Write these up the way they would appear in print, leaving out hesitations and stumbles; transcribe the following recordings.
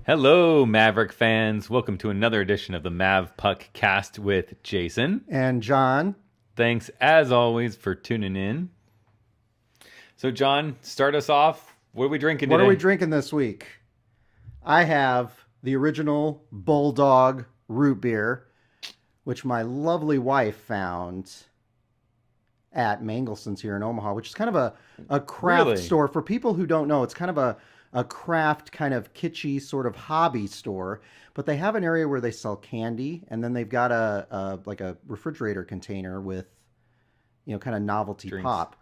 Hello, Maverick fans. Welcome to another edition of the Mavpuckcast with Jason and Jon. Thanks, as always, for tuning in. So, Jon, start us off. What are we drinking today? What are we drinking this week? I have the original Bulldog root beer, which my lovely wife found at Mangelson's here in Omaha, which is kind of a craft store. For people who don't know, it's kind of a craft, kind of kitschy sort of hobby store, but they have an area where they sell candy, and then they've got a refrigerator container with, kind of novelty drinks. Pop.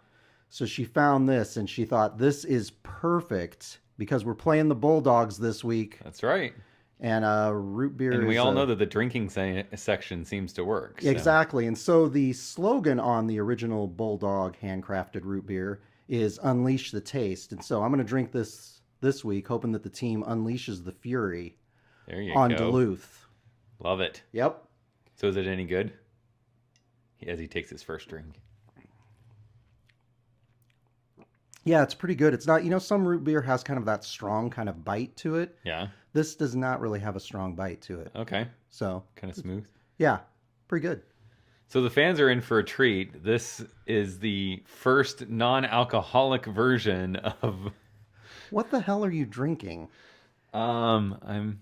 So she found this, and she thought, this is perfect because we're playing the Bulldogs this week. That's right. And root beer and we all know that the drinking section seems to work. So. Exactly. And so the slogan on the original Bulldog handcrafted root beer is Unleash the Taste. And so I'm going to drink this week, hoping that the team unleashes the fury on Duluth. Love it. Yep. So is it any good? As he takes his first drink. Yeah, it's pretty good. It's not, some root beer has kind of that strong kind of bite to it. Yeah. This does not really have a strong bite to it. Okay. So. Kind of smooth. Yeah, pretty good. So the fans are in for a treat. This is the first non-alcoholic version of... What the hell are you drinking? I'm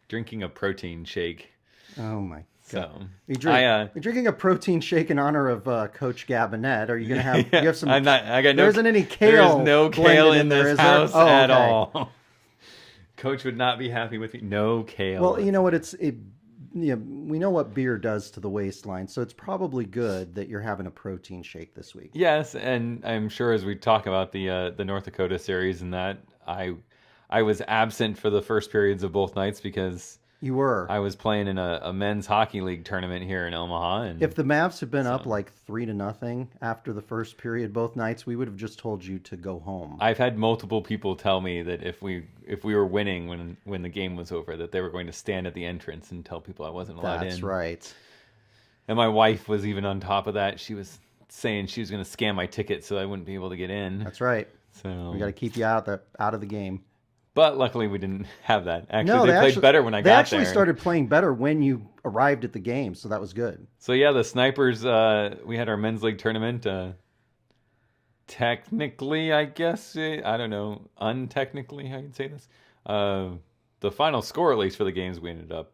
drinking a protein shake. Oh my God. So you're drinking a protein shake in honor of Coach Gabinette. Are you gonna have? Yeah, you have some. I'm not. I got no. There isn't any kale. There's no kale in this house at okay. all. Coach would not be happy with me. No kale. Well, you know what? We know what beer does to the waistline, so it's probably good that you're having a protein shake this week. Yes, and I'm sure as we talk about the North Dakota series and that I was absent for the first periods of both nights because. You were. I was playing in a men's hockey league tournament here in Omaha. And if the Mavs had been up like 3-0 after the first period both nights, we would have just told you to go home. I've had multiple people tell me that if we were winning when the game was over, that they were going to stand at the entrance and tell people I wasn't allowed in. That's right. And my wife was even on top of that. She was saying she was going to scan my ticket so I wouldn't be able to get in. That's right. So we got to keep you out of the game. But luckily, we didn't have that. Actually, they played better when I got there. They actually started playing better when you arrived at the game, so that was good. So, yeah, the Snipers, we had our men's league tournament. Technically, I guess, I don't know, untechnically, how you'd say this. The final score, at least, for the games, we ended up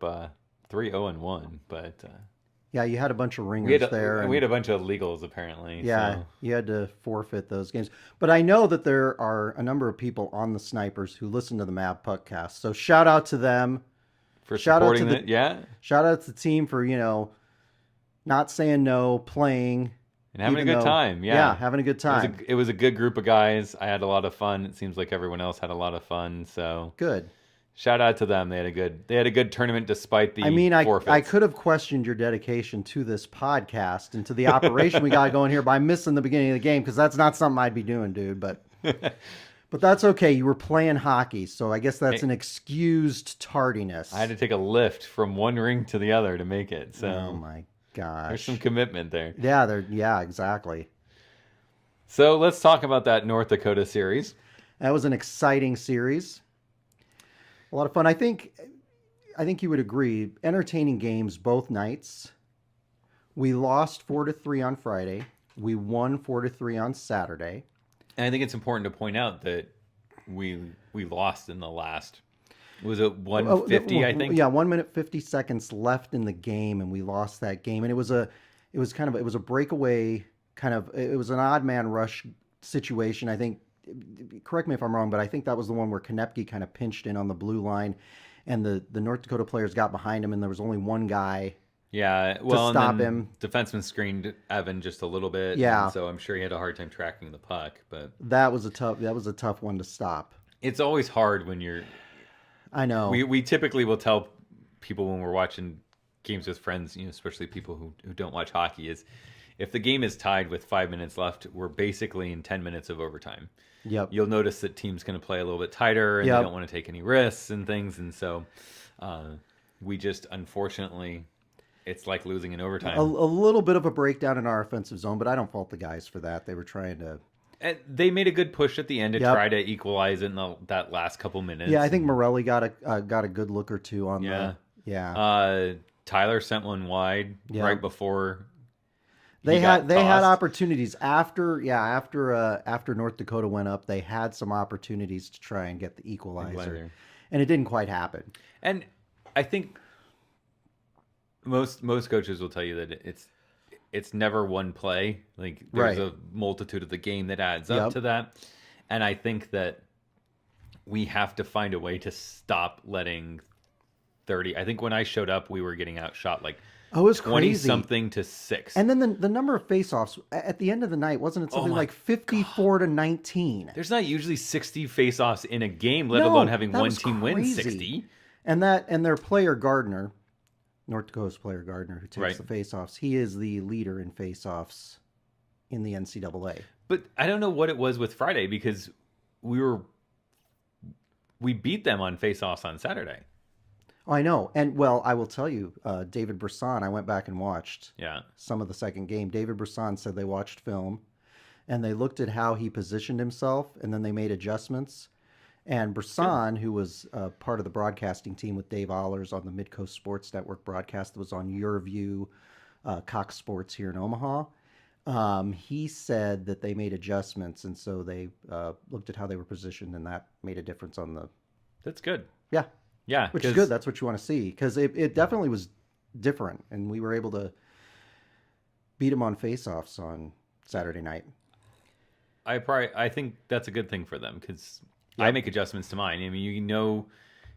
3-0-1, but... yeah, you had a bunch of ringers there. We had a bunch of illegals, apparently. Yeah, so. You had to forfeit those games. But I know that there are a number of people on the Snipers who listen to the Mavpuckcast. So shout out to them. For supporting it, yeah. Shout out to the team for, not saying no, playing. And having a good time, yeah. Yeah, having a good time. It was a good group of guys. I had a lot of fun. It seems like everyone else had a lot of fun, so... Good. Shout out to them. They had a good tournament despite the forfeits. I could have questioned your dedication to this podcast and to the operation we got going here by missing the beginning of the game because that's not something I'd be doing, dude. But that's okay. You were playing hockey, so I guess that's an excused tardiness. I had to take a lift from one ring to the other to make it. So oh my gosh, there's some commitment there. Yeah, exactly. So let's talk about that North Dakota series. That was an exciting series. A lot of fun. I think you would agree. Entertaining games both nights. We lost 4-3 on Friday. We won 4-3 on Saturday. And I think it's important to point out that we lost in the last. Was it 150? I think. Yeah, 1 minute 50 seconds left in the game, and we lost that game. And it was a breakaway kind of. It was an odd man rush situation. I think. Correct me if I'm wrong, but I think that was the one where Konepke kind of pinched in on the blue line, and the North Dakota players got behind him, and there was only one guy. Yeah, well, to stop him. Defenseman screened Evan just a little bit. Yeah, so I'm sure he had a hard time tracking the puck. But that was a tough one to stop. It's always hard when you're. I know. We typically will tell people when we're watching games with friends, especially people who don't watch hockey, is if the game is tied with 5 minutes left, we're basically in 10 minutes of overtime. Yep. You'll notice that teams going to play a little bit tighter and they don't want to take any risks and things. And so we just, unfortunately, it's like losing in overtime. A little bit of a breakdown in our offensive zone, but I don't fault the guys for that. They were trying to And they made a good push at the end to Yep. try to equalize in that last couple minutes. Yeah, I think Morelli got a good look or two on Yeah. the yeah. Tyler sent one wide Yeah. right before They had tossed. opportunities after North Dakota went up. They had some opportunities to try and get the equalizer, and it didn't quite happen. And I think most coaches will tell you that it's never one play. Like there's a multitude of the game that adds up to that. And I think that we have to find a way to stop letting 30. I think when I showed up, we were getting outshot like it was 20 crazy. something to 6. And then the number of faceoffs at the end of the night, wasn't it something like 54 to 19? There's not usually 60 faceoffs in a game, let alone having one team win 60. And their player Gardner, North Dakota's player Gardner, who takes the faceoffs, he is the leader in faceoffs in the NCAA. But I don't know what it was with Friday because we beat them on faceoffs on Saturday. Oh, I know. And, well, I will tell you, David Brisson, I went back and watched some of the second game. David Brisson said they watched film, and they looked at how he positioned himself, and then they made adjustments. And Brisson, who was part of the broadcasting team with Dave Allers on the Midcoast Sports Network broadcast that was on Your View, Cox Sports here in Omaha, he said that they made adjustments, and so they looked at how they were positioned, and that made a difference on the... That's good. Yeah. Yeah. Which is good. That's what you want to see. Because it definitely was different. And we were able to beat them on faceoffs on Saturday night. I think that's a good thing for them because I make adjustments to mine. I mean,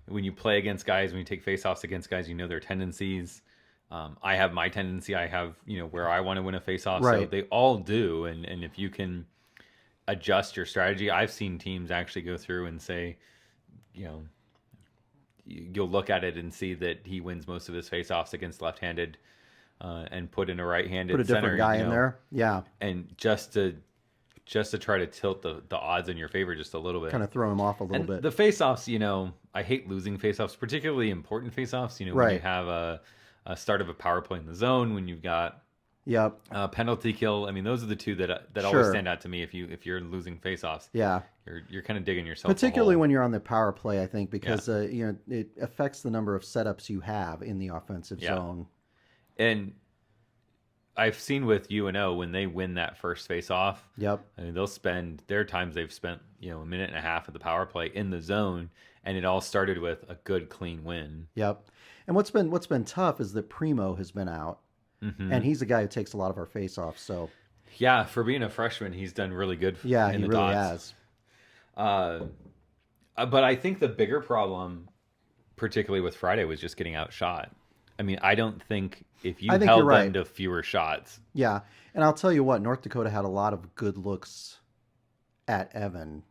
when you play against guys, when you take faceoffs against guys, you know their tendencies. I have my tendency. I have, where I want to win a faceoff. Right. So they all do. And if you can adjust your strategy, I've seen teams actually go through and say, you'll look at it and see that he wins most of his faceoffs against left-handed and put in a right-handed center. Put a different guy in there. Yeah. And just to try to tilt the odds in your favor just a little bit. Kind of throw him off a little bit. The faceoffs, I hate losing faceoffs, particularly important faceoffs, when you have a start of a power play in the zone, when you've got penalty kill. I mean, those are the two that always stand out to me if you're losing faceoffs. Yeah. You're kind of digging yourself particularly when you're on the power play, I think, because it affects the number of setups you have in the offensive zone. And I've seen with UNO when they win that first face-off. Yep. I mean, they'll spend their times they've spent a minute and a half of the power play in the zone, and it all started with a good clean win. Yep. And what's been tough is that Primo has been out, and he's a guy who takes a lot of our face-offs. So yeah, for being a freshman, he's done really good. Yeah, he really has. But I think the bigger problem, particularly with Friday, was just getting outshot. I mean, I don't think if you held them to fewer shots. Yeah, and I'll tell you what, North Dakota had a lot of good looks at Evan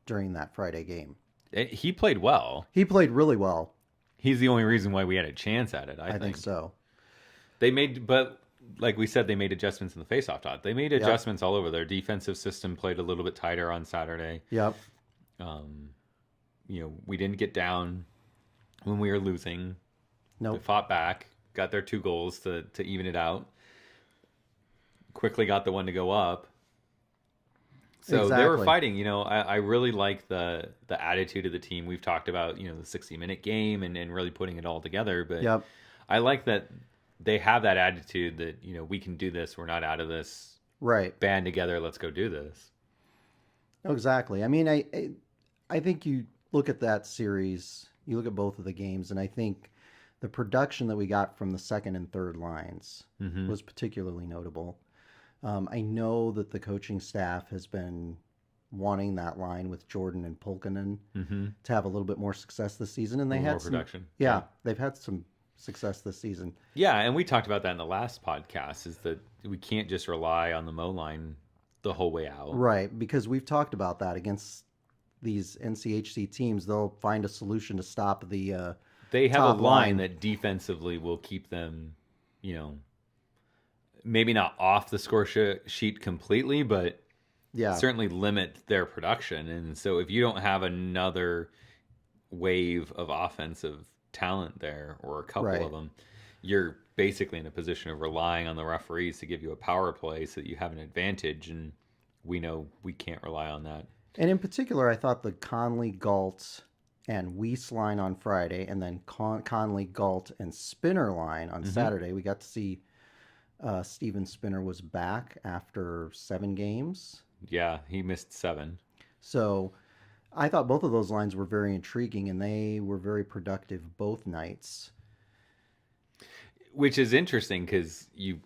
during that Friday game. He played well. He played really well. He's the only reason why we had a chance at it, I think so. But like we said, they made adjustments in the faceoff dot. They made adjustments all over. Their defensive system played a little bit tighter on Saturday. Yep. We didn't get down when we were losing. Nope. They fought back, got their 2 goals to even it out. Quickly got the one to go up. So they were fighting. I really like the attitude of the team. We've talked about, the 60-minute game and really putting it all together. But I like that they have that attitude that, we can do this. We're not out of this. Right. Band together. Let's go do this. Exactly. I mean, I think you look at that series, you look at both of the games, and I think the production that we got from the second and third lines was particularly notable. I know that the coaching staff has been wanting that line with Jordan and Pulkkinen to have a little bit more success this season, and they had some production. Yeah, they've had some success this season. Yeah, and we talked about that in the last podcast, is that we can't just rely on the Mo line the whole way out. Right, because we've talked about that against these NCHC teams. They'll find a solution to stop the they have a line that defensively will keep them, maybe not off the score sheet completely, but certainly limit their production. And so if you don't have another wave of offensive talent there, or a couple of them, you're basically in a position of relying on the referees to give you a power play so that you have an advantage. And we know we can't rely on that. And in particular, I thought the Conley, Galt, and Weiss line on Friday, and then Conley, Galt, and Spinner line on Saturday. We got to see Steven Spinner was back after 7 games. Yeah, he missed 7. So I thought both of those lines were very intriguing, and they were very productive both nights. Which is interesting because you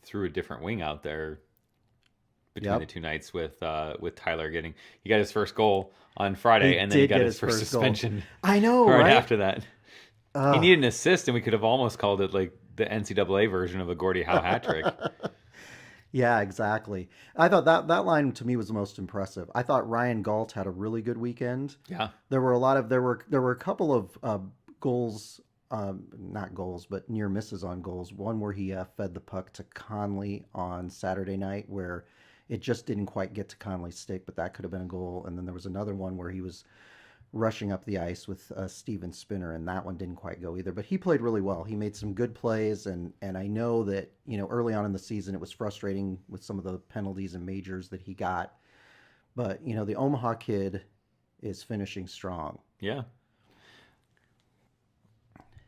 threw a different wing out there between the 2 nights with Tyler getting... He got his first goal on Friday, and then he got his first suspension. I know, right? After that. He needed an assist, and we could have almost called it like the NCAA version of a Gordie Howe hat trick. Yeah, exactly. I thought that line to me was the most impressive. I thought Ryan Galt had a really good weekend. Yeah. There were a couple of goals, not goals, but near misses on goals. One where he fed the puck to Conley on Saturday night where it just didn't quite get to Conley's stick, but that could have been a goal. And then there was another one where he was rushing up the ice with Steven Spinner, and that one didn't quite go either. But he played really well. He made some good plays, and I know that, early on in the season it was frustrating with some of the penalties and majors that he got. But, the Omaha kid is finishing strong. Yeah.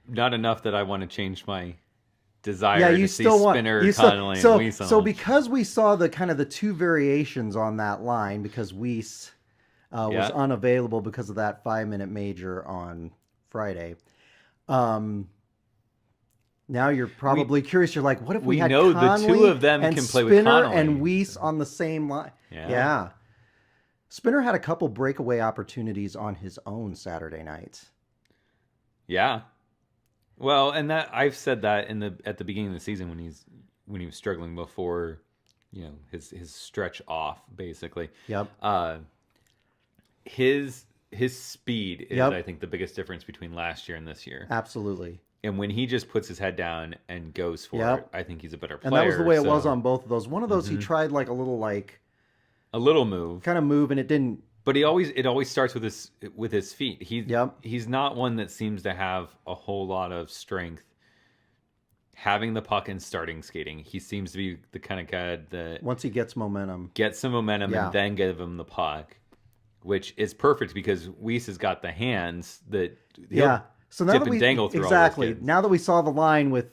Not enough that I want to change my desire to see Spinner, Connolly, and Weiss. So because we saw the kind of the 2 variations on that line, because Weiss was unavailable because of that 5-minute major on Friday. Now you're probably curious. You're like, what if we had know Conley the 2 of them and can play Spinner with Connolly and Weiss on the same line? Yeah. Spinner had a couple breakaway opportunities on his own Saturday night. Yeah. Well, and that I've said that at the beginning of the season when he was struggling before, his stretch off basically. Yep. His speed is, I think, the biggest difference between last year and this year. Absolutely. And when he just puts his head down and goes for it, I think he's a better player. And that was the way it was on both of those. One of those he tried like a little move, kind of move, and it didn't. But it always starts with his feet. He's not one that seems to have a whole lot of strength having the puck and starting skating. He seems to be the kind of guy that once he gets momentum, and then give him the puck. Which is perfect because Weiss has got the hands that so now that we dangle through exactly all those kids. Now that we saw the line with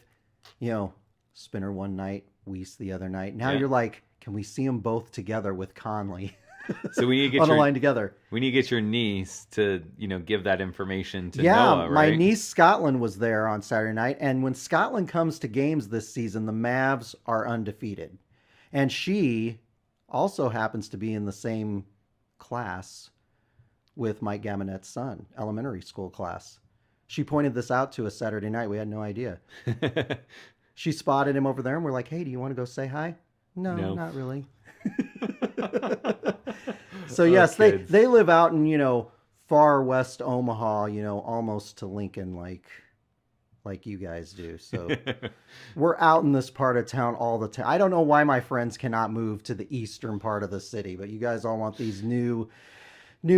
Spinner one night, Weiss the other night, now you're like, can we see them both together with Conley? So we need to get on the line together. We need to get your niece to give that information to Noah, right? My niece Scotland was there on Saturday night, and when Scotland comes to games this season, the Mavs are undefeated, and she also happens to be in the same class with Mike Gaminette's son, elementary school class. She pointed this out to us Saturday night. We had no idea. She spotted him over there, and we're like, hey, do you want to go say hi? No. Not really. So yes, they live out in, far west Omaha, almost to Lincoln, like you guys do. So we're out in this part of town all the time. I don't know why my friends cannot move to the eastern part of the city, but you guys all want these new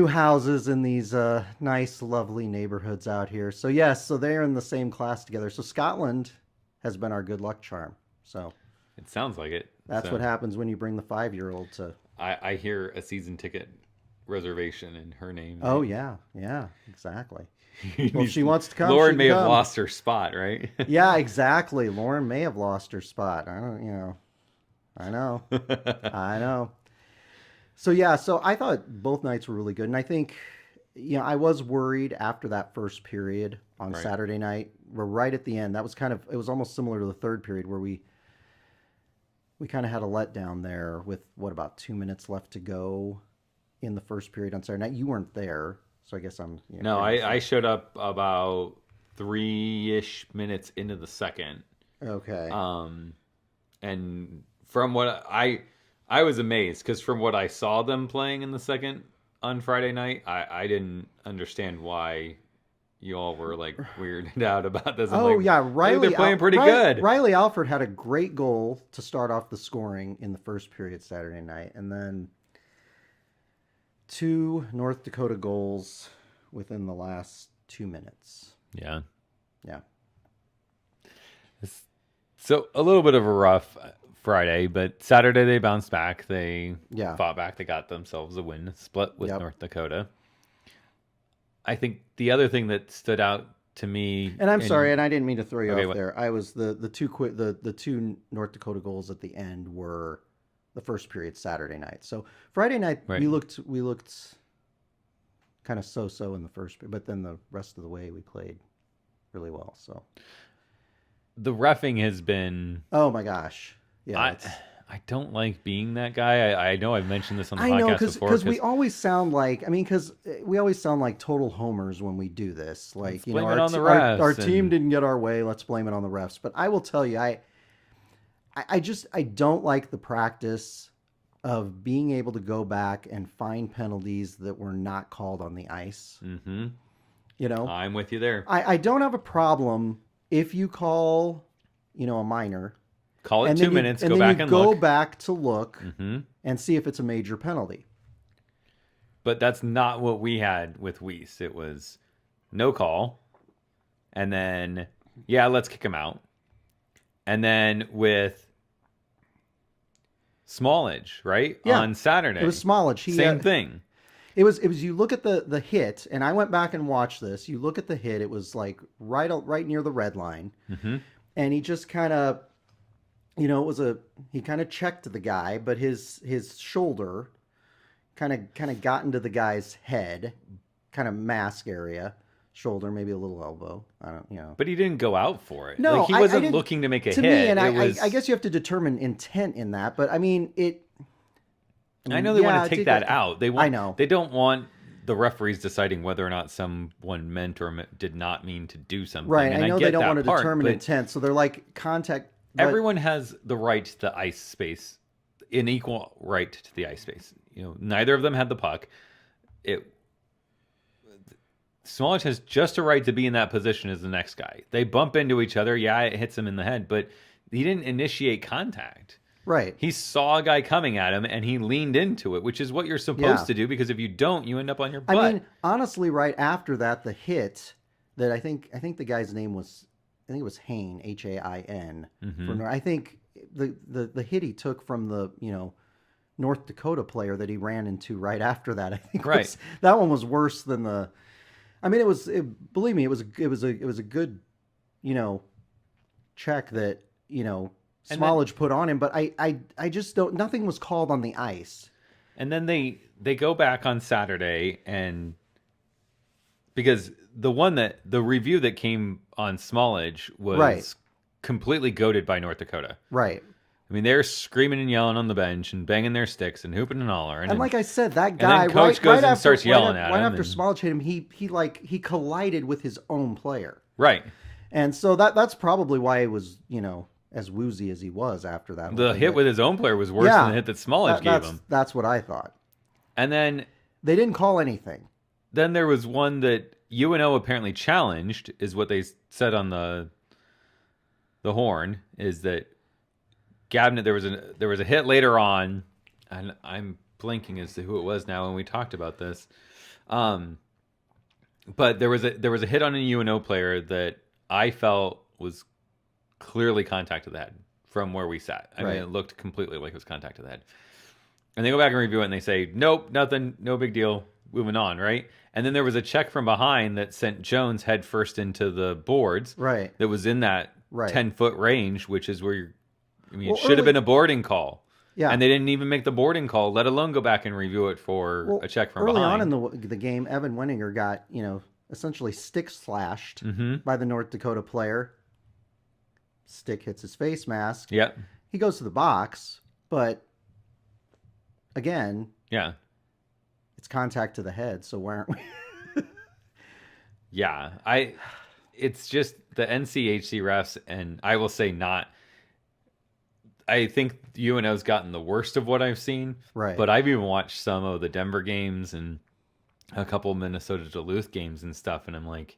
houses in these nice, lovely neighborhoods out here. So yes, so they're in the same class together. So Scotland has been our good luck charm. So it sounds like it. That's what happens when you bring the 5-year-old to. I hear a season ticket reservation in her name. Oh yeah, exactly. Well, if she wants to come. Lauren may have lost her spot, right? Yeah, exactly. Lauren may have lost her spot. I know. So yeah, so I thought both nights were really good, and I think, I was worried after that first period on Saturday night. We're right at the end. That was it was almost similar to the third period where we kind of had a letdown there with about 2 minutes left to go in the first period on Saturday night. You weren't there, so I guess I'm. No, I showed up about 3-ish minutes into the second. Okay. And from what I was amazed because from what I saw them playing in the second on Friday night, I didn't understand why you all were weirded out about this. Riley. They're playing pretty good. Riley Alford had a great goal to start off the scoring in the first period Saturday night, and then 2 North Dakota goals within the last 2 minutes. Yeah. Yeah. So a little bit of a rough Friday, but Saturday they bounced back. They Yeah. fought back. They got themselves a win, split with Yep. North Dakota. I think the other thing that stood out to me, And I'm sorry, and I didn't mean to throw you Okay, off what? there. I was the two North Dakota goals at the end were the first period Saturday night. So Friday night Right. we looked kind of so in the first, but then the rest of the way we played really well. So the reffing has been. oh my gosh, yeah. I don't like being that guy. I know I've mentioned this on the I know podcast before. because we always sound like because we always sound like total homers when we do this. Like blame it on the refs our team and- didn't get our way. Let's blame it on the refs. But I will tell you, I don't like the practice of being able to go back and find penalties that were not called on the ice. Mm-hmm. You know, I'm with you there. I don't have a problem if you call, a minor. Call it And 2 then minutes. and Go then back you and go look. back to look Mm-hmm. and see if it's a major penalty. But that's not what we had with Weiss. It was no call, and then let's kick him out, and then with Smallage, right? Yeah. On Saturday, It was Smallage. same thing. It was. You look at the hit, and I went back and watched this. You look at the hit. It was like right near the red line, Mm-hmm. and he just kind of, he kind of checked the guy, but his shoulder kind of got into the guy's head, kind of mask area, shoulder, maybe a little elbow. I don't. But he didn't go out for it. No, like, he I wasn't didn't- looking to make a to hit. me, and I I guess you have to determine intent in that. But I mean, I know they want to take that it- out. They want. I know. They don't want the referees deciding whether or not someone meant or did not mean to do something. Right. And I know get they don't that want to part, determine but intent, so they're like contact. But, everyone has the right to the ice space, an equal right to the ice space. Neither of them had the puck. Smallage has just a right to be in that position as the next guy. They bump into each other. Yeah, it hits him in the head, but he didn't initiate contact. right. He saw a guy coming at him and he leaned into it, which is what you're supposed Yeah. to do, because if you don't, you end up on your butt. I mean, honestly, right after that, the hit that I think the guy's name was, I think it was Hain, Hain. Mhm. I think the hit he took from the North Dakota player that he ran into right after that, I think Right. that one was worse than the. I mean, believe me, it was a good check that And Smallage put on him, but I just don't. Nothing was called on the ice. And then they go back on Saturday, and because the review that came on Smallage was Right. completely goaded by North Dakota. Right. I mean, they're screaming and yelling on the bench and banging their sticks and hooping and hollering. And like I said, that then guy coach goes and starts yelling at right him after and- Smallage hit him, he collided with his own player, right. and so that's probably why he was as woozy as he was after that. The whole hit thing. with his own player was worse Yeah. than the hit that Smallage gave him. That's what I thought. And then They didn't call anything. there was one that UNO apparently challenged, is what they said on the horn, is that Gabnet, there was a hit later on, and I'm blanking as to who it was now when we talked about this. But there was a hit on a UNO player that I felt was clearly contact to the head from where we sat. I Right. mean, it looked completely like it was contact to the head. And they go back and review it, and they say, nope, nothing, no big deal, moving on, right? And then there was a check from behind that sent Jones head first into the boards. Right. That was in that Right. 10-foot range, which is where Well, it should have early- been a boarding call. Yeah. And they didn't even make the boarding call, let alone go back and review it for Well, a check from early behind. on in the game, Evan Wenninger got essentially stick slashed Mhm. by the North Dakota player. Stick hits his face mask. Yeah. He goes to the box, but again, Yeah. it's contact to the head. So why aren't we? Yeah. It's just the NCHC refs, and I will say I think UNO's gotten the worst of what I've seen. Right. But I've even watched some of the Denver games and a couple of Minnesota Duluth games and stuff, and I'm like,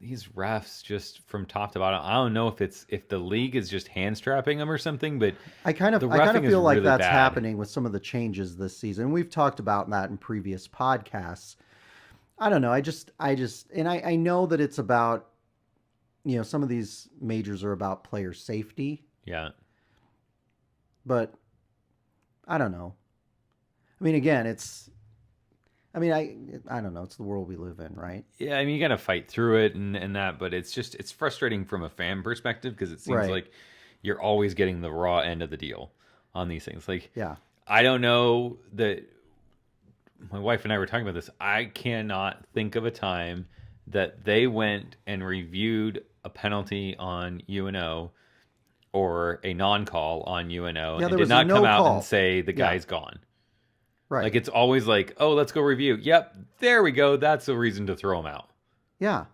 these refs just from top to bottom. I don't know if the league is just hand strapping them or something, but I kind of refing is feel like really that's bad. happening with some of the changes this season. We've talked about that in previous podcasts. I don't know. And I know that it's about, some of these majors are about player safety. yeah. but I don't know. I mean, again, I don't know. It's the world we live in, right? Yeah, I mean, you got to fight through it and that, but it's frustrating from a fan perspective because it seems Right. like you're always getting the raw end of the deal on these things. Like, Yeah. I don't know that my wife and I were talking about this. I cannot think of a time that they went and reviewed a penalty on UNO or a non-call on UNO Yeah, and there did was not no come out call. and say the Yeah. guy's gone. Right. Like, it's always like, oh, let's go review. Yep, there we go. That's a reason to throw him out. Yeah.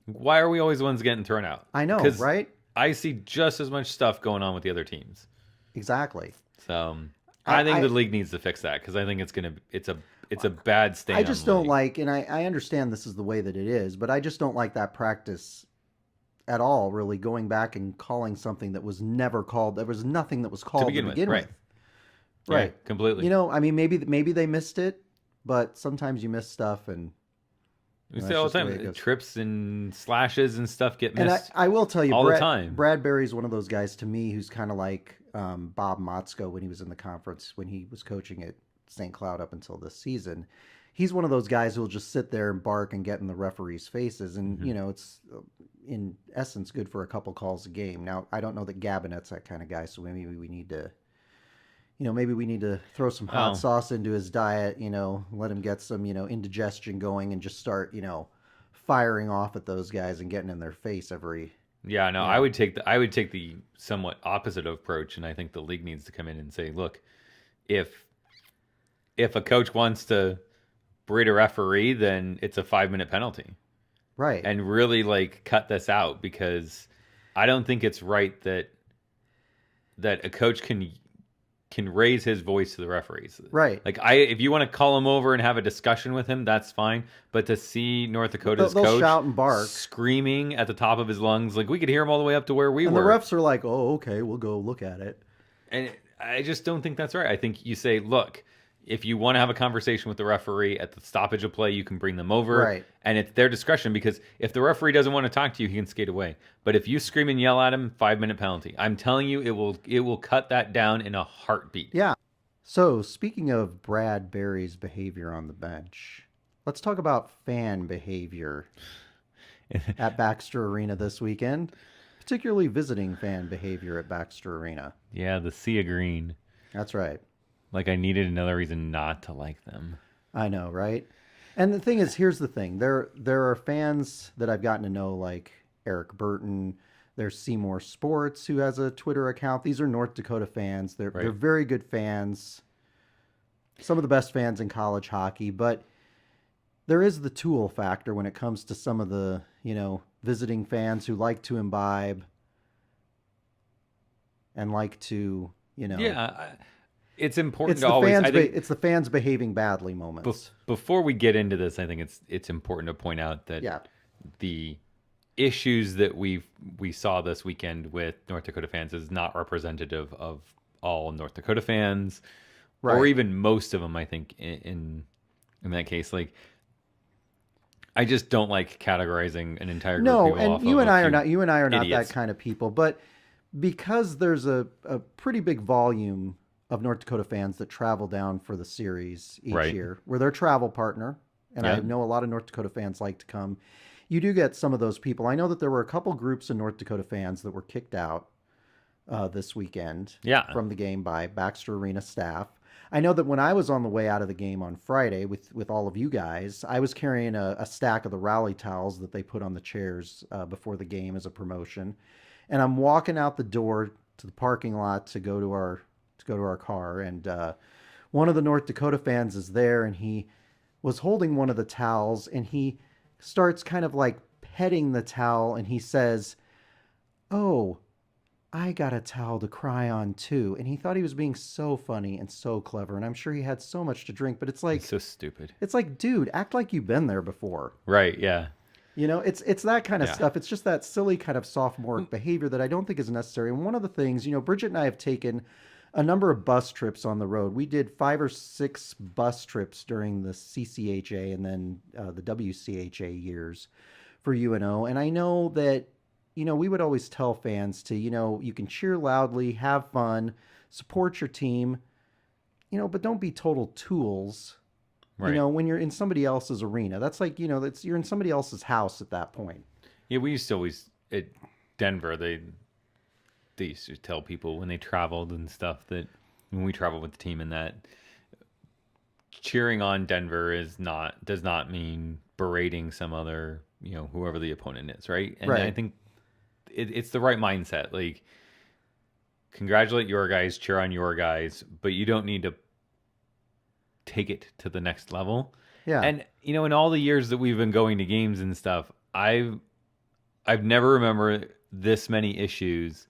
Why are we always the ones getting thrown out? I know, Because right? I see just as much stuff going on with the other teams. Exactly. So I think the league needs to fix that because I think it's a bad stain. I just on the don't league. like, and I understand this is the way that it is, but I just don't like that practice at all, really, going back and calling something that was never called. There was nothing that was called to begin with. Right. Right. Yeah, completely. You know, I mean, maybe they missed it, but sometimes you miss stuff, and we say all the time, trips and slashes and stuff get missed. And I will tell you, all the time. Brad Berry's one of those guys to me who's kind of like Bob Motzko when he was in the conference, when he was coaching at St. Cloud up until this season. He's one of those guys who will just sit there and bark and get in the referees' faces. And, you know, it's in essence good for a couple calls a game. Now, I don't know that Gabinet's that kind of guy, so maybe we need to, maybe we need to throw some hot sauce into his diet, let him get some, indigestion going and just start, firing off at those guys and getting in their face every. Yeah, no, I would take the somewhat opposite approach, and I think the league needs to come in and say, look, if a coach wants to berate a referee, then it's a 5-minute penalty. Right. And really cut this out because I don't think it's right that a coach can raise his voice to the referees. Right. If you want to call him over and have a discussion with him, that's fine. But to see North Dakota's coach shout and bark, screaming at the top of his lungs, we could hear him all the way up to where we were. And the refs are like, "Oh, okay, we'll go look at it." And I just don't think that's right. I think you say, look, if you want to have a conversation with the referee at the stoppage of play, you can bring them over. Right. And it's their discretion because if the referee doesn't want to talk to you, he can skate away. But if you scream and yell at him, 5-minute penalty. I'm telling you, it will cut that down in a heartbeat. Yeah. So speaking of Brad Berry's behavior on the bench, let's talk about fan behavior at Baxter Arena this weekend, particularly visiting fan behavior at Baxter Arena. Yeah, the sea of green. That's right. I needed another reason not to like them. I know, right? And the thing is, here's the thing. There are fans that I've gotten to know, like Eric Burton. There's Seymour Sports, who has a Twitter account. These are North Dakota fans. They're very good fans. Some of the best fans in college hockey. But there is the tool factor when it comes to some of the, visiting fans who like to imbibe and like to, Yeah, it's important to always. It's the fans behaving badly moments. Before we get into this, I think it's important to point out that the issues that we saw this weekend with North Dakota fans is not representative of all North Dakota fans, or even most of them. I think in that case, I just don't like categorizing an entire group of people. No, and you and I are not that kind of people, but because there's a pretty big volume of North Dakota fans that travel down for the series each year. We're their travel partner, and I know a lot of North Dakota fans like to come. You do get some of those people. I know that there were a couple groups of North Dakota fans that were kicked out this weekend from the game by Baxter Arena staff. I know that when I was on the way out of the game on Friday with all of you guys, I was carrying a stack of the rally towels that they put on the chairs before the game as a promotion. And I'm walking out the door to the parking lot to go to our car, and one of the North Dakota fans is there, and he was holding one of the towels, and he starts kind of petting the towel, and he says, "Oh, I got a towel to cry on too." And he thought he was being so funny and so clever, and I'm sure he had so much to drink, but it's so stupid. It's dude, act like you've been there before. Right, yeah. It's that kind of stuff. It's just that silly kind of sophomoric behavior that I don't think is necessary. And one of the things, Bridget and I have taken a number of bus trips on the road. We did 5 or 6 bus trips during the CCHA and then the WCHA years for UNO. And I know that, we would always tell fans to, you can cheer loudly, have fun, support your team, but don't be total tools. Right. When you're in somebody else's arena, that's like, you're in somebody else's house at that point. Yeah, we used to always at Denver. They used to tell people when they traveled and stuff that when we traveled with the team, and that cheering on Denver does not mean berating some other whoever the opponent is, right? And right. I think it's the right mindset. Like, congratulate your guys, cheer on your guys, but you don't need to take it to the next level. Yeah. And in all the years that we've been going to games and stuff, I've never remember this many issues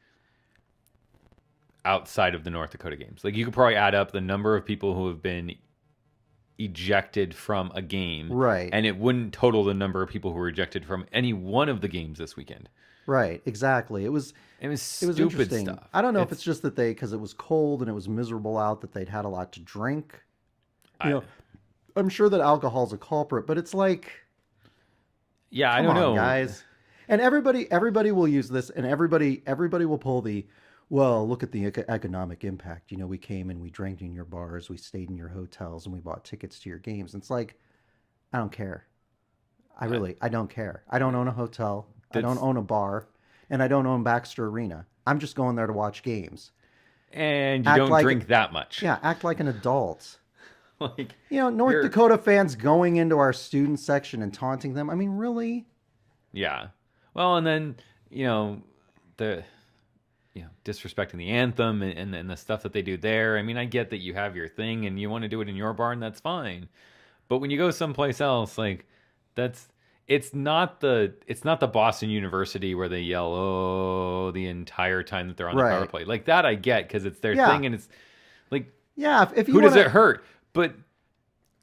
outside of the North Dakota games. Like, you could probably add up the number of people who have been ejected from a game, right? And it wouldn't total the number of people who were ejected from any one of the games this weekend. Right, exactly. It was stupid stuff. I don't know if it's just that because it was cold and it was miserable out, that they'd had a lot to drink. I'm sure that alcohol's a culprit, but it's like, yeah, I don't know, guys. And everybody will use this, and everybody will pull the, well, look at the economic impact. We came and we drank in your bars, we stayed in your hotels, and we bought tickets to your games. And it's like, I don't care. I don't care. I don't own a hotel. I don't own a bar, and I don't own Baxter Arena. I'm just going there to watch games. And you don't drink that much. Yeah, act like an adult. Like, North Dakota fans going into our student section and taunting them. I mean, really? Yeah. Well, and then, the disrespecting the anthem and the stuff that they do there. I mean, I get that you have your thing and you want to do it in your barn, that's fine. But when you go someplace else, like, it's not the Boston University where they yell "oh" the entire time that they're on the power play. Like, that I get, because it's their thing, and it's like, if you who does it hurt? But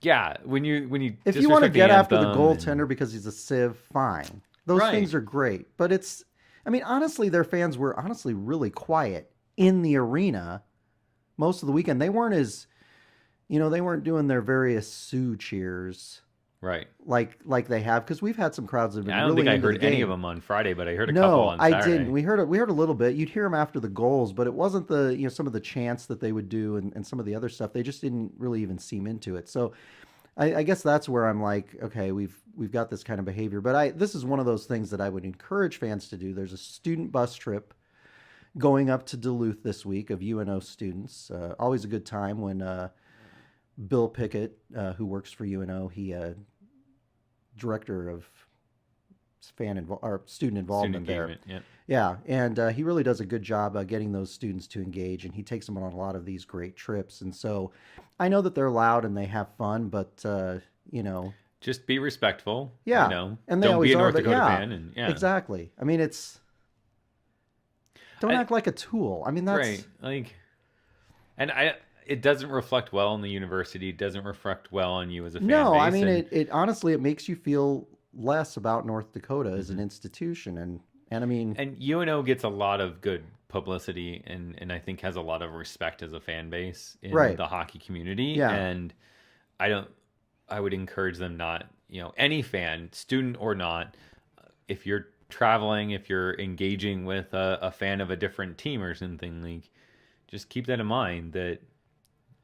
yeah, when you if you want to get after the goaltender because he's a sieve, fine. Those things are great. But honestly, their fans were really quiet in the arena most of the weekend. They weren't they weren't doing their various Sioux cheers. Right. Like they have, because we've had some crowds that have been really I don't think I heard any of them on Friday, but I heard a couple on Saturday. No, I didn't. We heard a little bit. You'd hear them after the goals, but it wasn't the some of the chants that they would do and some of the other stuff. They just didn't really even seem into it. So I guess that's where I'm like, okay, we've got this kind of behavior. But this is one of those things that I would encourage fans to do. There's a student bus trip going up to Duluth this week of UNO students. Always a good time when Bill Pickett, who works for UNO, he director of student involvement there. Yeah, and he really does a good job getting those students to engage, and he takes them on a lot of these great trips. And so I know that they're loud and they have fun, but just be respectful. Yeah, and don't be a North Dakota fan. And exactly. I mean, don't act like a tool. I mean, that's right. Like, and it doesn't reflect well on the university. It doesn't reflect well on you as a fan base. No, I mean, it honestly, it makes you feel less about North Dakota as an institution. And I mean... And UNO gets a lot of good publicity and I think has a lot of respect as a fan base in the hockey community. Yeah. And I would encourage them not, any fan, student or not, if you're traveling, if you're engaging with a fan of a different team or something, like, just keep that in mind, that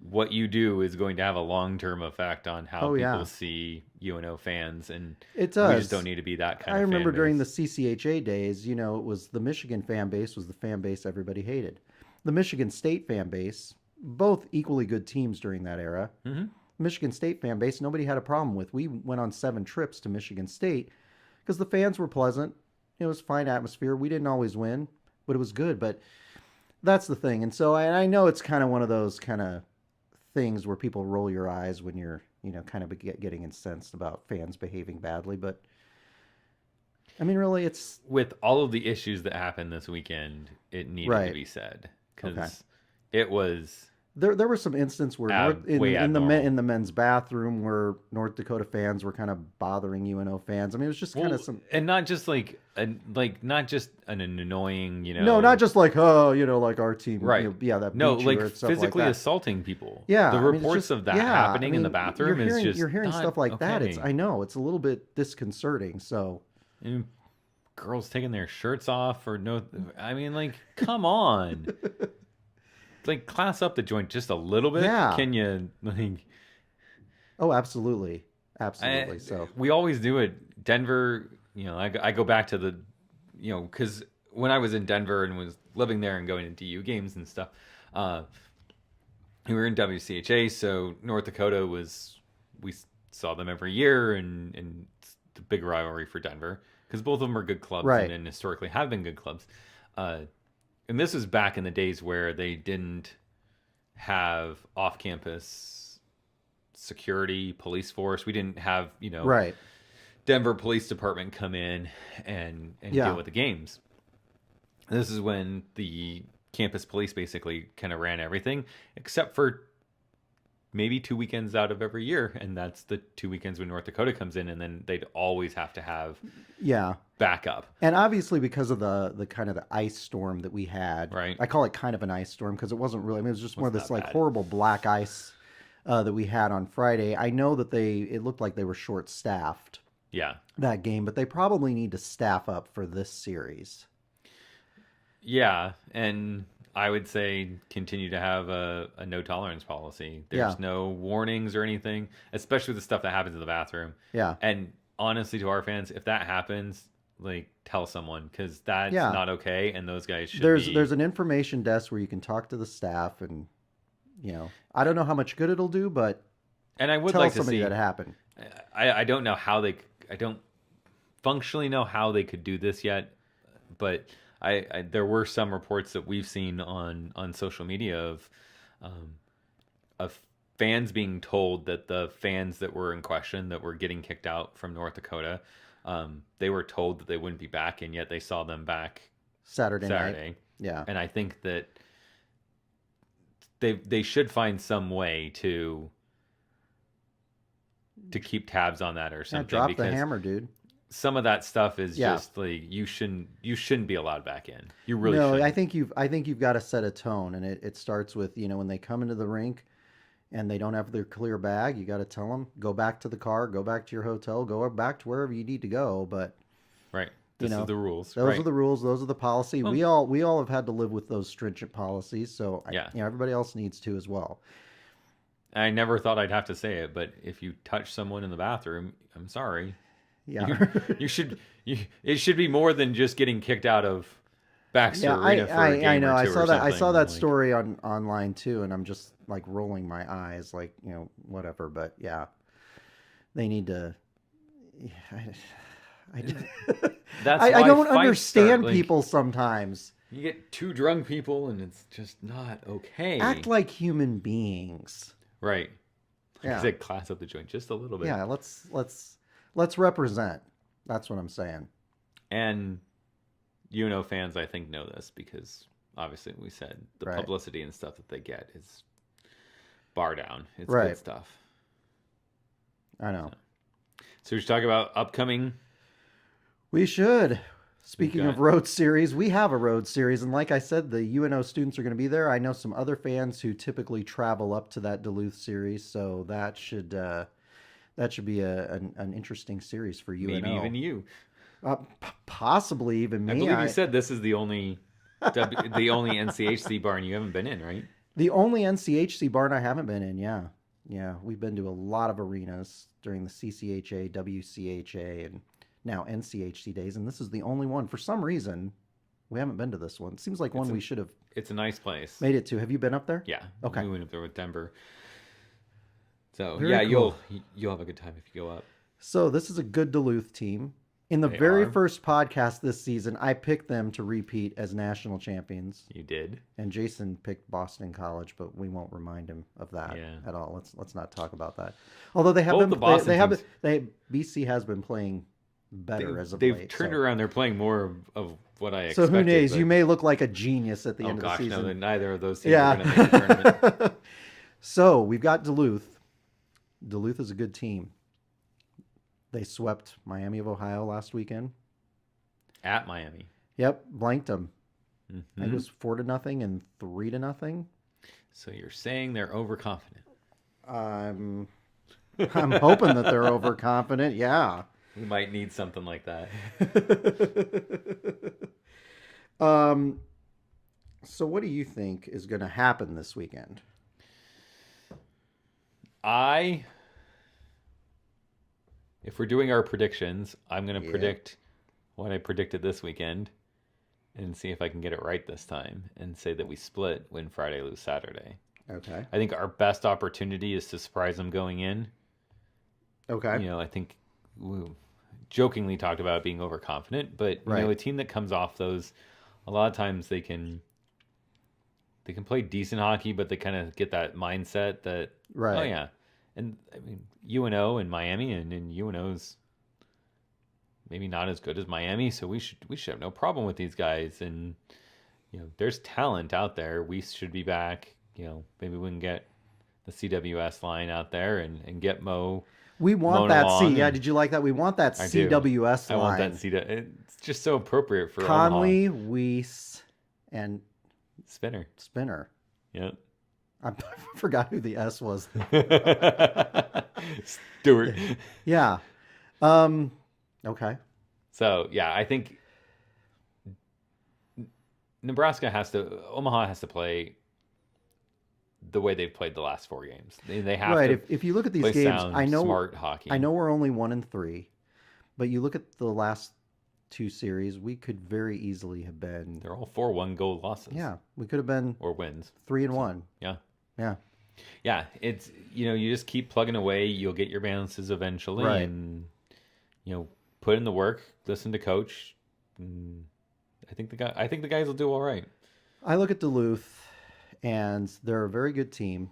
what you do is going to have a long-term effect on how people see UNO fans, and it does. We just don't need to be that kind of fan base. I remember during the CCHA days, it was the Michigan fan base was the fan base everybody hated. The Michigan State fan base, both equally good teams during that era. Mm-hmm. Michigan State fan base, nobody had a problem with. We went on 7 trips to Michigan State because the fans were pleasant. It was a fine atmosphere. We didn't always win, but it was good. But that's the thing. And so I know it's kind of one of those kind of things where people roll your eyes when you're, kind of getting incensed about fans behaving badly. But I mean, really, it's with all of the issues that happened this weekend, it needed to be said, because it was. There were some instances where in the men's bathroom where North Dakota fans were kind of bothering UNO fans. I mean, it was just kind of some, and not just not just an annoying, No, not just like like our team, right? That physically like assaulting people. Yeah, the reports of that happening in the bathroom you're hearing stuff like that. I know it's a little bit disconcerting. So, and girls taking their shirts off or no, I mean, like, come on. like class up the joint just a little bit? Yeah. Can you like? Oh, absolutely, absolutely. So we always do it. Denver, I go back to the, because when I was in Denver and was living there and going to DU games and stuff, we were in WCHA, so North Dakota we saw them every year, and it's the big rivalry for Denver because both of them are good clubs right. and historically have been good clubs. And this was back in the days where they didn't have off-campus security, police force. We didn't have, Right. Denver Police Department come in and deal with the games. This is when the campus police basically kind of ran everything, except for maybe 2 weekends out of every year, and that's the 2 weekends when North Dakota comes in, and then they'd always have to have backup. And obviously because of the kind of the ice storm that we had, right? I call it kind of an ice storm because it wasn't really. I mean, it was just more of this like horrible black ice that we had on Friday. I know that it looked like they were short staffed. Yeah, that game, but they probably need to staff up for this series. Yeah, and I would say continue to have a no tolerance policy. There's no warnings or anything, especially with the stuff that happens in the bathroom. Yeah. And honestly, to our fans, if that happens, like tell someone because that's not okay, and those guys should. There's an information desk where you can talk to the staff, and I don't know how much good it'll do, but and I would tell like somebody to see that happened. I don't know how I don't functionally know how they could do this yet, but. There were some reports that we've seen on social media of fans being told that the fans that were in question that were getting kicked out from North Dakota, they were told that they wouldn't be back, and yet they saw them back Saturday night. Yeah, and I think that they should find some way to keep tabs on that or something. Drop the hammer, dude. Some of that stuff is just like you shouldn't be allowed back in. You really shouldn't. I think you've got to set a tone, and it starts with when they come into the rink and they don't have their clear bag, you got to tell them go back to the car, go back to your hotel, go back to wherever you need to go. But this is the rules. Those are the rules. Those are the policy. We all have had to live with those stringent policies. So everybody else needs to as well. I never thought I'd have to say it, but if you touch someone in the bathroom, I'm sorry. Yeah, it should be more than just getting kicked out of Baxter Arena for a game I know. Or two I saw that story online too, and I'm just like rolling my eyes, like whatever. But yeah, they need to. I don't understand people sometimes. You get two drunk people, and it's just not okay. Act like human beings, right? Like I said, class up the joint just a little bit. Yeah, let's represent. That's what I'm saying. And fans, I think, know this because obviously we said the publicity and stuff that they get is bar down. It's good stuff. I know. So we should talk about upcoming. We should. Speaking of road series, we have a road series. And like I said, the UNO students are going to be there. I know some other fans who typically travel up to that Duluth series. So that should be an interesting series for UNO. Maybe even you. Possibly even me. I believe you said this is the only NCHC barn you haven't been in, right? The only NCHC barn I haven't been in, yeah. Yeah, we've been to a lot of arenas during the CCHA, WCHA, and now NCHC days, and this is the only one. For some reason, we haven't been to this one. It seems like we should have. It's a nice place. Made it to. Have you been up there? Yeah. Okay. We went up there with Denver. So Very cool. you'll have a good time if you go up. So this is a good Duluth team. In the very first podcast this season, I picked them to repeat as national champions. You did. And Jason picked Boston College, but we won't remind him of that at all. Let's not talk about that. Although they have BC has been playing better as of late. They've turned around. They're playing more of what I expected. So who knows? You may look like a genius at the end of the season. No, neither of those teams are going to make the tournament. So we've got Duluth. Duluth is a good team. They swept Miami of Ohio last weekend. At Miami. Yep, blanked them. Mm-hmm. It was 4-0 and 3-0. So you're saying they're overconfident? I'm hoping that they're overconfident. Yeah. We might need something like that. So what do you think is going to happen this weekend? If we're doing our predictions, I'm going to predict what I predicted this weekend and see if I can get it right this time and say that we split, win Friday, lose Saturday. Okay. I think our best opportunity is to surprise them going in. Okay. I think we jokingly talked about being overconfident, but a team that comes off those, a lot of times they can play decent hockey, but they kind of get that mindset that, oh yeah. And I mean, UNO and Miami, and UNO's maybe not as good as Miami, so we should have no problem with these guys. And there's talent out there. We should be back. Maybe we can get the CWS line out there and get Mo. We want that C. Yeah, did you like that? We want that CWS line. I want that CWS. It's just so appropriate for Conley, Omaha. Weiss, and Spinner. Yep. I forgot who the S was. Stewart. Yeah. Okay. So, yeah, I think Omaha has to play the way they've played the last 4 games. They have to. If you look at these play games, sound, I know smart hockey. I know we're only 1-3, but you look at the last 2 series, we could very easily have been. They're all 4-1 goal losses. Yeah, we could have been or wins 3-1. Yeah. Yeah. Yeah, it's you just keep plugging away. You'll get your balances eventually, and put in the work. Listen to coach. I think the guys will do all right. I look at Duluth, and they're a very good team,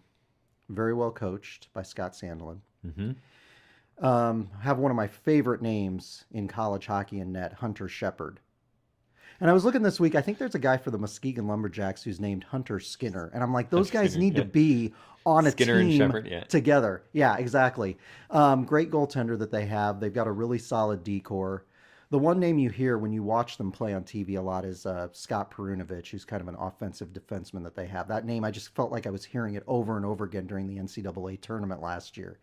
very well coached by Scott Sandelin. Mm-hmm. Have one of my favorite names in college hockey and net, Hunter Shepard. And I was looking this week, I think there's a guy for the Muskegon Lumberjacks who's named Hunter Skinner. And I'm like, those guys need to be on a Skinner team and Shepard, together. Yeah, exactly. Great goaltender that they have. They've got a really solid decor. The one name you hear when you watch them play on TV a lot is Scott Perunovich, who's kind of an offensive defenseman that they have. That name, I just felt like I was hearing it over and over again during the NCAA tournament last year.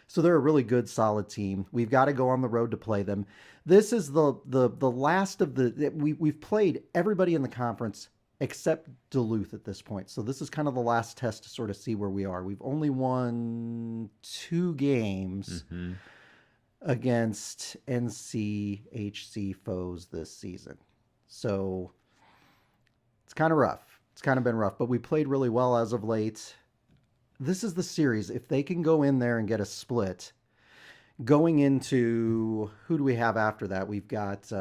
So they're a really good, solid team. We've got to go on the road to play them. This is the last of we've played everybody in the conference except Duluth at this point. So this is kind of the last test to sort of see where we are. We've only won 2 games against NCHC foes this season. So it's kind of rough. It's kind of been rough, but we played really well as of late. This is the series. If they can go in there and get a split, going into, who do we have after that? We've got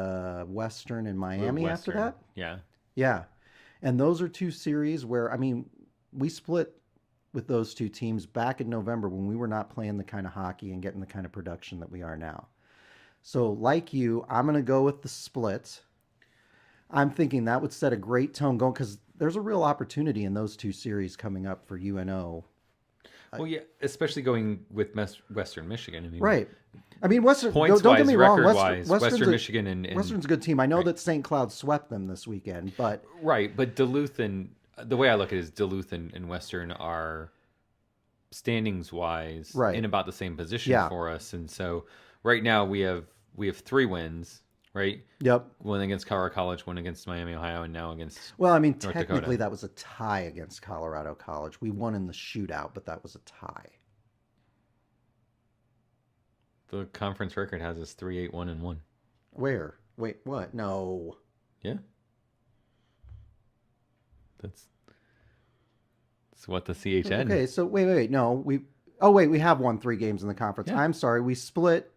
Western and Miami after that. Yeah. Yeah. And those are 2 series where, I mean, we split with those 2 teams back in November when we were not playing the kind of hockey and getting the kind of production that we are now. So like you, I'm going to go with the split. I'm thinking that would set a great tone going, because there's a real opportunity in those 2 series coming up for UNO. Well, yeah, especially going with Western Michigan. I mean, right. I mean, Western. Points don't wise, get me wrong. Western Michigan and Western's a good team. I know that St. Cloud swept them this weekend, but but Duluth, and the way I look at it is Duluth and Western are standings wise in about the same position for us, and so right now we have 3 wins. Right. Yep. One against Colorado College, one against Miami, Ohio, and now against. Well, I mean, North technically Dakota. That was a tie against Colorado College. We won in the shootout, but that was a tie. The conference record has us 3-8-1-1. Where? Wait, what? No. Yeah. That's what the CHN. Okay, so wait. No, we have won 3 games in the conference. Yeah. I'm sorry, we split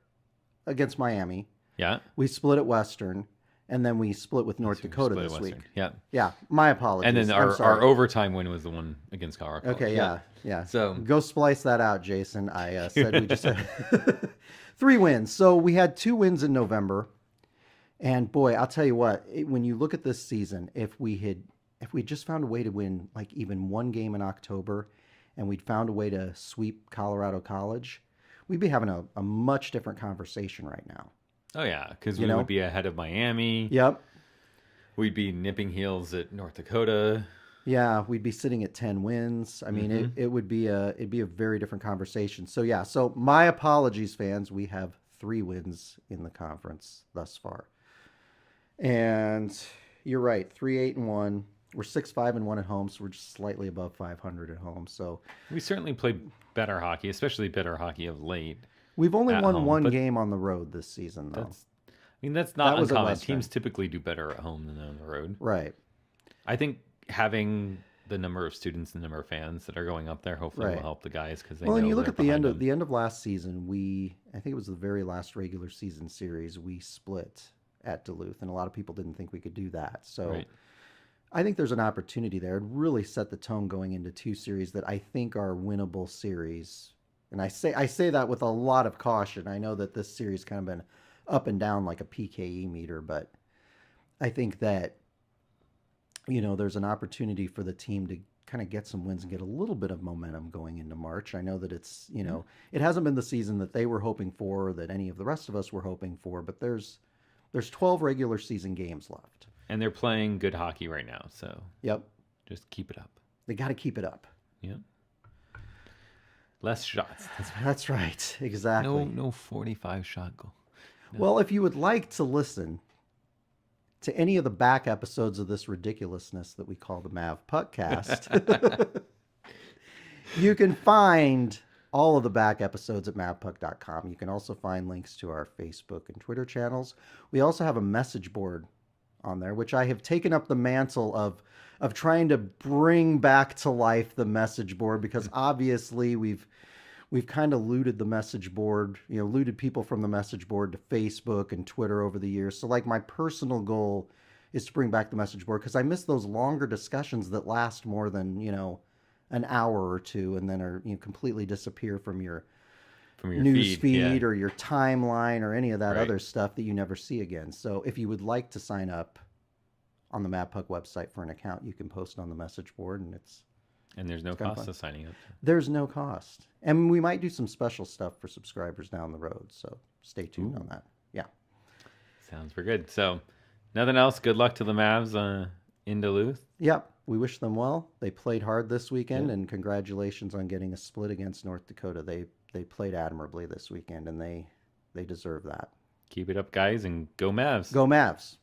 against Miami. Yeah. We split at Western, and then we split with North Dakota this week. Yeah. Yeah, my apologies. And then our overtime win was the one against Colorado. Okay, yeah. So go splice that out, Jason. I said we just had 3 wins. So we had 2 wins in November. And boy, I'll tell you what, when you look at this season, if we just found a way to win like even 1 game in October, and we'd found a way to sweep Colorado College, we'd be having a much different conversation right now. Oh, yeah, because we would be ahead of Miami. Yep. We'd be nipping heels at North Dakota. Yeah, we'd be sitting at 10 wins. I mean, it would be it'd be a very different conversation. So, yeah, so my apologies, fans. We have 3 wins in the conference thus far. And you're right, 3-8-1. We're 6-5-1 at home, so we're just slightly above 500 at home. So we certainly played better hockey, especially better hockey of late. We've only won home, one game on the road this season, though. That's not uncommon. Teams typically do better at home than on the road. Right. I think having the number of students and the number of fans that are going up there hopefully will help the guys because they know. Well, and you look at the end of last season. I think it was the very last regular season series. We split at Duluth, and a lot of people didn't think we could do that. So I think there's an opportunity there. It really set the tone going into two series that I think are winnable series. And I say that with a lot of caution. I know that this series kind of been up and down like a PKE meter, but I think that, there's an opportunity for the team to kind of get some wins and get a little bit of momentum going into March. I know that it's, it hasn't been the season that they were hoping for or that any of the rest of us were hoping for, but there's 12 regular season games left. And they're playing good hockey right now, so just keep it up. They got to keep it up. Yep. Less shots. That's right. Exactly. No 45 shot goal. No. Well, if you would like to listen to any of the back episodes of this ridiculousness that we call the Mavpuckcast, you can find all of the back episodes at mavpuck.com. You can also find links to our Facebook and Twitter channels. We also have a message board on there, which I have taken up the mantle of trying to bring back to life the message board, because obviously we've kind of looted the message board, looted people from the message board to Facebook and Twitter over the years. So like my personal goal is to bring back the message board, because I miss those longer discussions that last more than, an hour or two and then are completely disappear from your news feed or your timeline or any of that other stuff that you never see again. So if you would like to sign up on the Mavpuck website for an account, you can post on the message board, and there's no cost to signing up. There's no cost. And we might do some special stuff for subscribers down the road. So stay tuned on that. Yeah. Sounds very good. So nothing else. Good luck to the Mavs in Duluth. Yep. We wish them well. They played hard this weekend, and congratulations on getting a split against North Dakota. They played admirably this weekend, and they deserve that. Keep it up, guys, and go Mavs. Go Mavs.